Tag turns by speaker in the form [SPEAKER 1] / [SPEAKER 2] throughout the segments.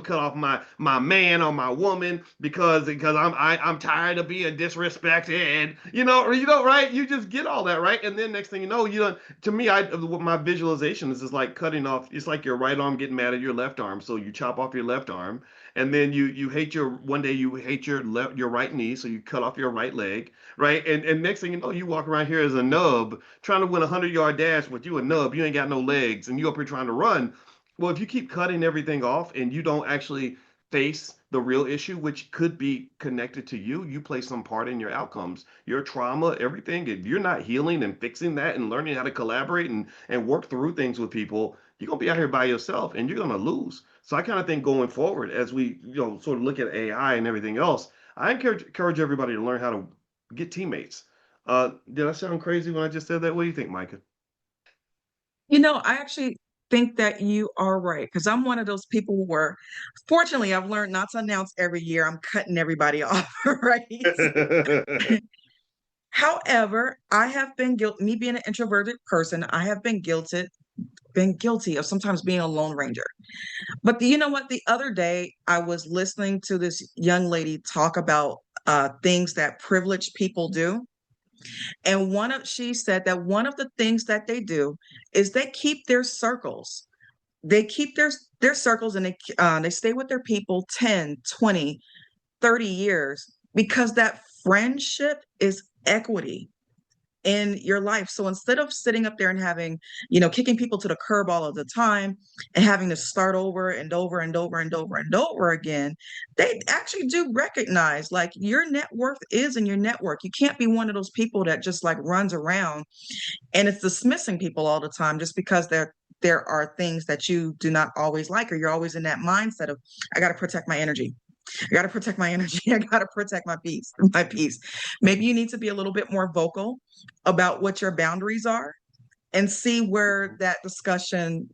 [SPEAKER 1] gonna cut off my man or my woman because I'm tired of being disrespected. Right? You just get all that, right? And then next thing you know, you don't. To me, my visualization is like cutting off. It's like your right arm getting mad at your left arm, so you chop off your left arm, and then you hate your one day you hate your right knee, so you cut off your right leg, right? And next thing you know, you walk around here as a nub trying to win a 100-yard dash, with you a nub, you ain't got no legs, and you up here trying to run. Well, if you keep cutting everything off and you don't actually face the real issue, which could be connected to you play some part in your outcomes, your trauma, everything. If you're not healing and fixing that and learning how to collaborate and work through things with people, you're gonna be out here by yourself and you're gonna lose. So I kind of think going forward, as we sort of look at AI and everything else, I encourage everybody to learn how to get teammates. Did I sound crazy when I just said that? What do you think, Micah?
[SPEAKER 2] I actually think that you are right because I'm one of those people where, fortunately, I've learned not to announce every year I'm cutting everybody off, right? However, I have been guilty, me being an introverted person, I have been guilty of sometimes being a lone ranger. But you know what? The other day, I was listening to this young lady talk about things that privileged people do. And she said that one of the things that they do is they keep their circles. They keep their circles and they stay with their people 10, 20, 30 years because that friendship is equity in your life. So instead of sitting up there and having, kicking people to the curb all of the time and having to start over and over and over and over and over again, they actually do recognize like your net worth is in your network. You can't be one of those people that just like runs around and it's dismissing people all the time just because there are things that you do not always like, or you're always in that mindset of, I got to protect my energy. I got to protect my energy. I got to protect my peace, my peace. Maybe you need to be a little bit more vocal about what your boundaries are and see where that discussion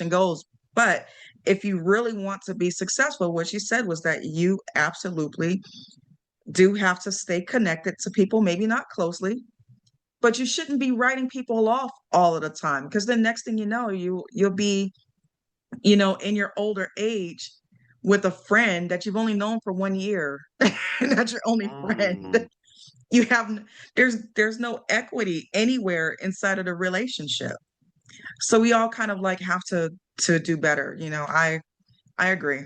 [SPEAKER 2] goes. But if you really want to be successful, what you said was that you absolutely do have to stay connected to people, maybe not closely, but you shouldn't be writing people off all of the time because the next thing you know, you'll be, in your older age with a friend that you've only known for 1 year. And that's your only friend.
[SPEAKER 1] Mm.
[SPEAKER 2] You have there's no equity anywhere inside of the relationship. So we all kind of like have to do better. I agree.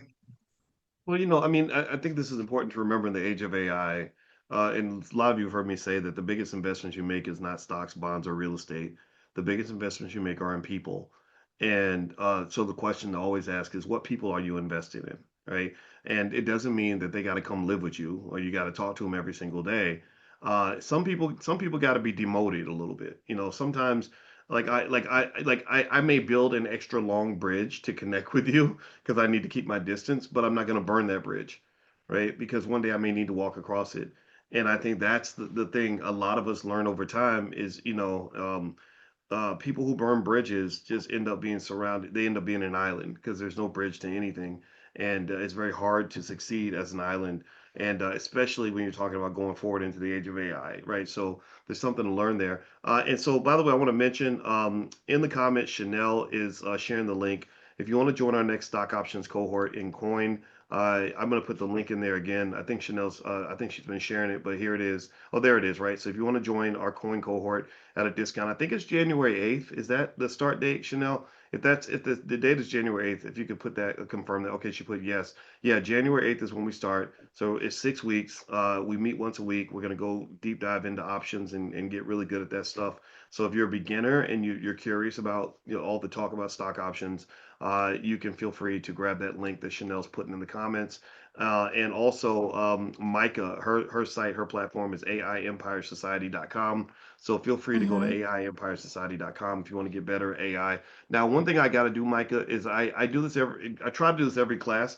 [SPEAKER 1] Well, I mean, I think this is important to remember in the age of AI. And a lot of you have heard me say that the biggest investments you make is not stocks, bonds, or real estate. The biggest investments you make are in people. And so the question to always ask is, what people are you investing in, right? And it doesn't mean that they got to come live with you or you got to talk to them every single day. Some people got to be demoted a little bit. Sometimes I may build an extra long bridge to connect with you because I need to keep my distance, but I'm not going to burn that bridge, right? Because one day I may need to walk across it. And I think that's the thing a lot of us learn over time is, people who burn bridges just end up being surrounded. They end up being an island because there's no bridge to anything. And it's very hard to succeed as an island. And especially when you're talking about going forward into the age of AI, right? So there's something to learn there. And so, by the way, I want to mention in the comments, Chanel is sharing the link. If you want to join our next stock options cohort in Coin, I'm going to put the link in there again. I think she's been sharing it, but here it is. Oh, there it is, right? So if you want to join our Coin cohort at a discount, I think it's January 8th. Is that the start date, Chanel? If the date is January 8th, if you could put that, confirm that. Okay, she put yes. Yeah, January 8th is when we start. So it's 6 weeks. We meet once a week. We're going to go deep dive into options and get really good at that stuff. So if you're a beginner and you're curious about all the talk about stock options, you can feel free to grab that link that Chanel's putting in the comments. And also, Micah, her site, her platform is AIEmpireSociety.com. So feel free to go to
[SPEAKER 2] Hmm.
[SPEAKER 1] AIEmpireSociety.com if you want to get better at AI. Now, one thing I got to do, Micah, is I try to do this every class.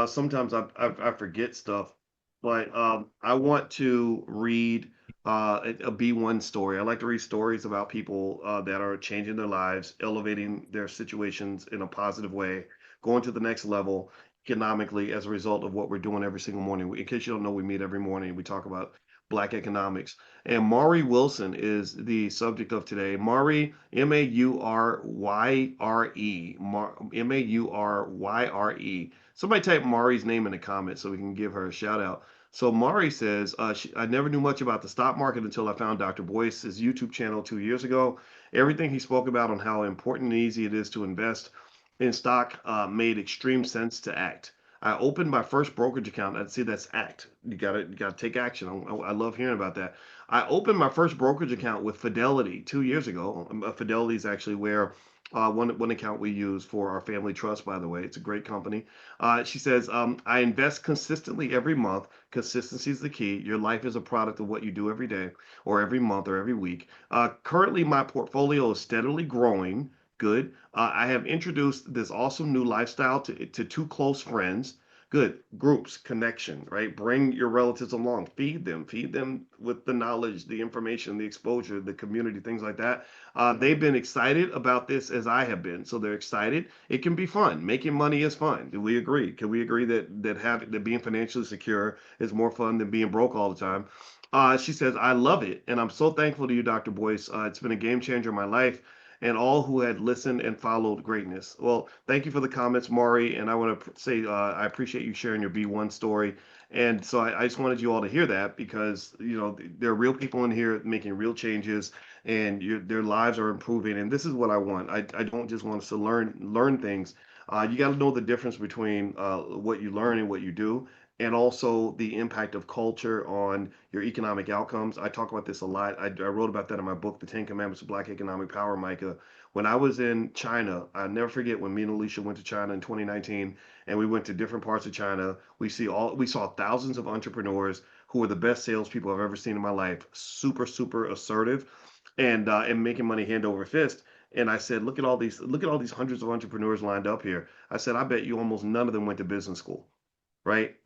[SPEAKER 1] Sometimes I forget stuff, but I want to read a B1 story. I like to read stories about people that are changing their lives, elevating their situations in a positive way, going to the next level economically as a result of what we're doing every single morning. In case you don't know, we meet every morning. We talk about Black Economics. And Maury Wilson is the subject of today. Maury, Mauryre, Mauryre. Somebody type Maury's name in the comments so we can give her a shout out. So Maury says, I never knew much about the stock market until I found Dr. Boyce's YouTube channel 2 years ago. Everything he spoke about on how important and easy it is to invest in stock made extreme sense to act. I opened my first brokerage account. I'd see that's act. You gotta take action. I love hearing about that. I opened my first brokerage account with Fidelity 2 years ago. Fidelity is actually where one account we use for our family trust. By the way, it's a great company. She says, I invest consistently every month. Consistency is the key. Your life is a product of what you do every day, or every month, or every week. Currently, my portfolio is steadily growing. Good. I have introduced this awesome new lifestyle to two close friends. Good. Groups, connection, right? Bring your relatives along. Feed them with the knowledge, the information, the exposure, the community, things like that. They've been excited about this as I have been. So they're excited. It can be fun. Making money is fun. Do we agree? Can we agree that being financially secure is more fun than being broke all the time? She says, I love it. And I'm so thankful to you, Dr. Boyce. It's been a game changer in my life and all who had listened and followed greatness. Well, thank you for the comments, Maury. And I want to say I appreciate you sharing your B1 story. And so I just wanted you all to hear that because there are real people in here making real changes, and their lives are improving. And this is what I want. I don't just want us to learn things. You got to know the difference between what you learn and what you do, and also the impact of culture on your economic outcomes. I talk about this a lot. I wrote about that in my book, The 10 Commandments of Black Economic Power, Micah. When I was in China, I never forget when me and Alicia went to China in 2019, and we went to different parts of China. We saw thousands of entrepreneurs who were the best salespeople I've ever seen in my life. Super, super assertive, and making money hand over fist. And I said, look at all these hundreds of entrepreneurs lined up here. I said, I bet you almost none of them went to business school, right?